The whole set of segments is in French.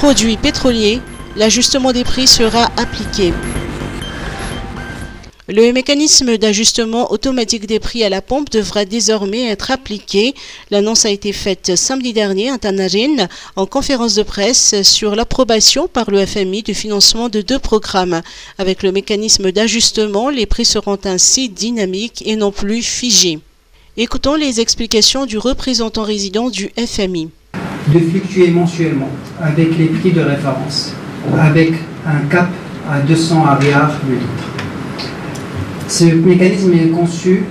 produits pétroliers, l'ajustement des prix sera appliqué. Le mécanisme d'ajustement automatique des prix à la pompe devra désormais être appliqué. L'annonce a été faite samedi dernier à Tanarine en conférence de presse sur l'approbation par le FMI du financement de 2 programmes. Avec le mécanisme d'ajustement, les prix seront ainsi dynamiques et non plus figés. Écoutons les explications du représentant résident du FMI. De fluctuer mensuellement avec les prix de référence, avec un cap à 200 ariars le litre. Ce mécanisme est conçu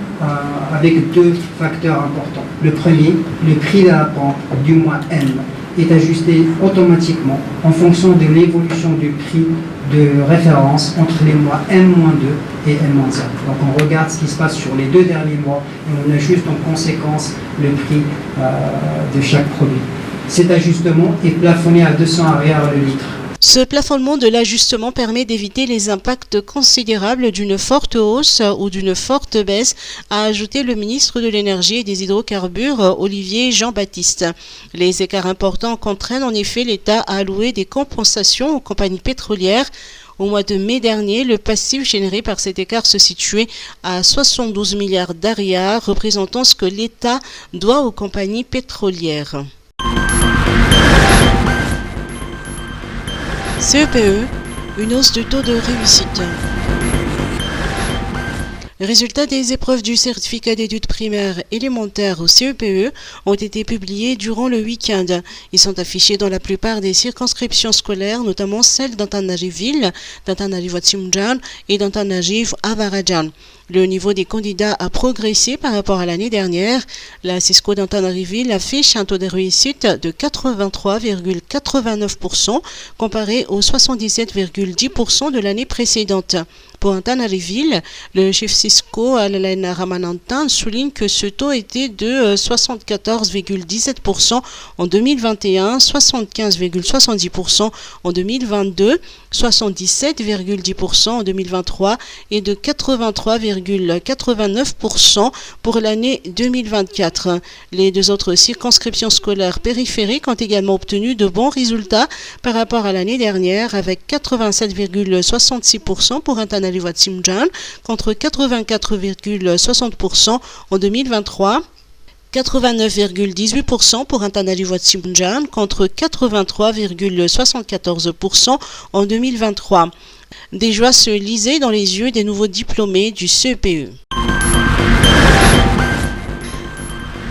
avec 2 facteurs importants. Le premier, le prix de la pompe du mois M est ajusté automatiquement en fonction de l'évolution du prix de référence entre les mois M-2 et M-5. Donc on regarde ce qui se passe sur les 2 derniers mois et on ajuste en conséquence le prix de chaque produit. Cet ajustement est plafonné à 200 ariars le litre. Ce plafonnement de l'ajustement permet d'éviter les impacts considérables d'une forte hausse ou d'une forte baisse, a ajouté le ministre de l'Énergie et des Hydrocarbures, Olivier Jean-Baptiste. Les écarts importants contraignent en effet l'État à allouer des compensations aux compagnies pétrolières. Au mois de mai dernier, le passif généré par cet écart se situait à 72 milliards d'ariars, représentant ce que l'État doit aux compagnies pétrolières. CEPE, une hausse du taux de réussite. Résultats des épreuves du certificat d'études primaires élémentaires au CEPE ont été publiés durant le week-end. Ils sont affichés dans la plupart des circonscriptions scolaires, notamment celles d'Antananarivo, d'Antananarivo-Tsimjan et d'Antananarivo-Avarajan. Le niveau des candidats a progressé par rapport à l'année dernière. La Cisco d'Antananarivo affiche un taux de réussite de 83,89% comparé aux 77,10% de l'année précédente. Pour Antananarivo, le chef Cisco Alaina Ramanantan souligne que ce taux était de 74,17% en 2021, 75,70% en 2022, 77,10% en 2023 et de 83,89% pour l'année 2024. Les 2 autres circonscriptions scolaires périphériques ont également obtenu de bons résultats par rapport à l'année dernière avec 87,66% pour Antananarivo-Tsimjan contre 84,60% en 2023. 89,18% pour Antananarivo-Tsimjan contre 83,74% en 2023. Des joies se lisaient dans les yeux des nouveaux diplômés du CEPE.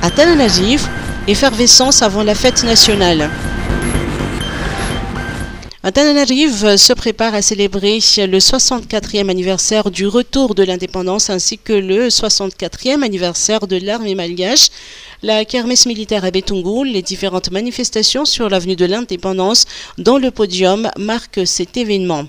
À Tananarivo, effervescence avant la fête nationale. Antananarivo se prépare à célébrer le 64e anniversaire du retour de l'indépendance ainsi que le 64e anniversaire de l'armée malgache. La kermesse militaire à Betungoul, les différentes manifestations sur l'avenue de l'indépendance dans le podium marquent cet événement.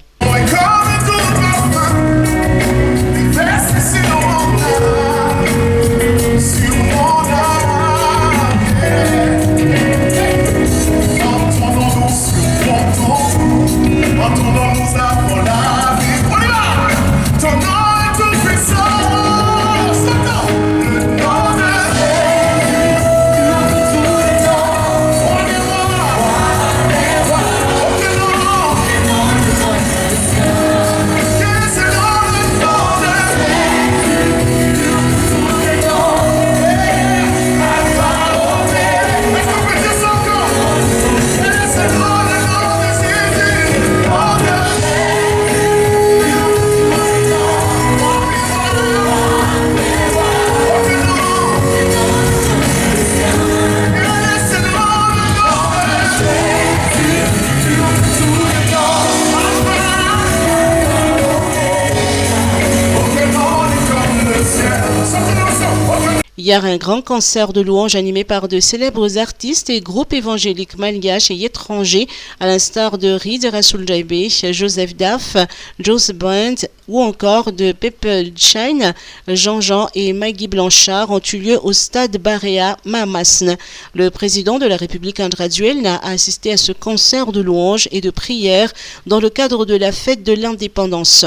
Hier, un grand concert de louanges animé par de célèbres artistes et groupes évangéliques malgaches et étrangers, à l'instar de Reed Rasoul Jaibe, Joseph Daff, Joss Band ou encore de Pepper Shine, Jean-Jean et Maggie Blanchard ont eu lieu au stade Barea Mamasn. Le président de la République indraduelle a assisté à ce concert de louanges et de prières dans le cadre de la fête de l'indépendance.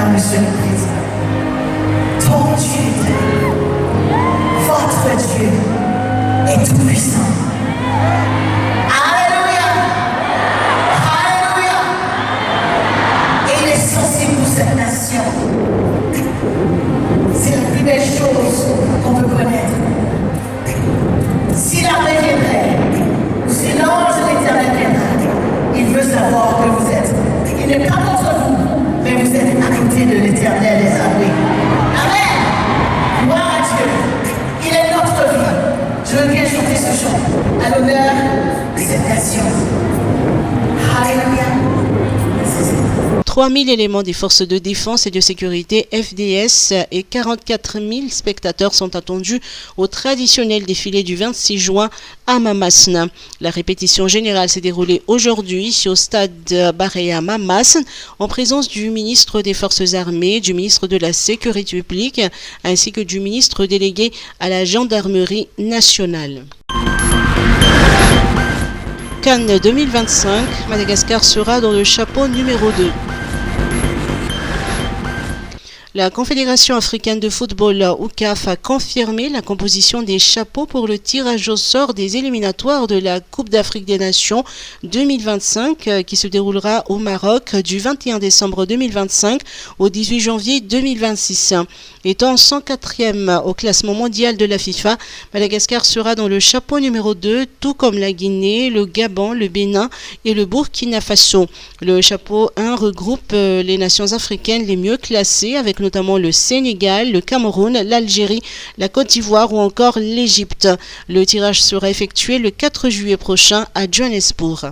Alléluia, Monsieur le Président. Ton Dieu, votre Dieu est tout puissant. Alléluia. Alléluia. Et il est sensible pour cette nation. C'est la plus belle chose qu'on peut connaître. Si l'armée viendrait, ou si l'ange de l'Éternel viendrait, il veut savoir que vous êtes. Il n'est pas contre vous, mais vous êtes à côté de l'Éternel des armées. Amen. Gloire à Dieu. Il est notre vie. Je veux bien chanter ce chant à l'honneur de cette nation. Alléluia. 3000 éléments des forces de défense et de sécurité FDS et 44 000 spectateurs sont attendus au traditionnel défilé du 26 juin à Mamasne. La répétition générale s'est déroulée aujourd'hui au stade Barea Mamasne en présence du ministre des Forces armées, du ministre de la Sécurité publique ainsi que du ministre délégué à la Gendarmerie nationale. Cannes 2025, Madagascar sera dans le chapeau numéro 2. La Confédération africaine de football, OUCAF, a confirmé la composition des chapeaux pour le tirage au sort des éliminatoires de la Coupe d'Afrique des Nations 2025 qui se déroulera au Maroc du 21 décembre 2025 au 18 janvier 2026. Étant 104e au classement mondial de la FIFA, Madagascar sera dans le chapeau numéro 2, tout comme la Guinée, le Gabon, le Bénin et le Burkina Faso. Le chapeau 1 regroupe les nations africaines les mieux classées avec notamment le Sénégal, le Cameroun, l'Algérie, la Côte d'Ivoire ou encore l'Égypte. Le tirage sera effectué le 4 juillet prochain à Johannesburg.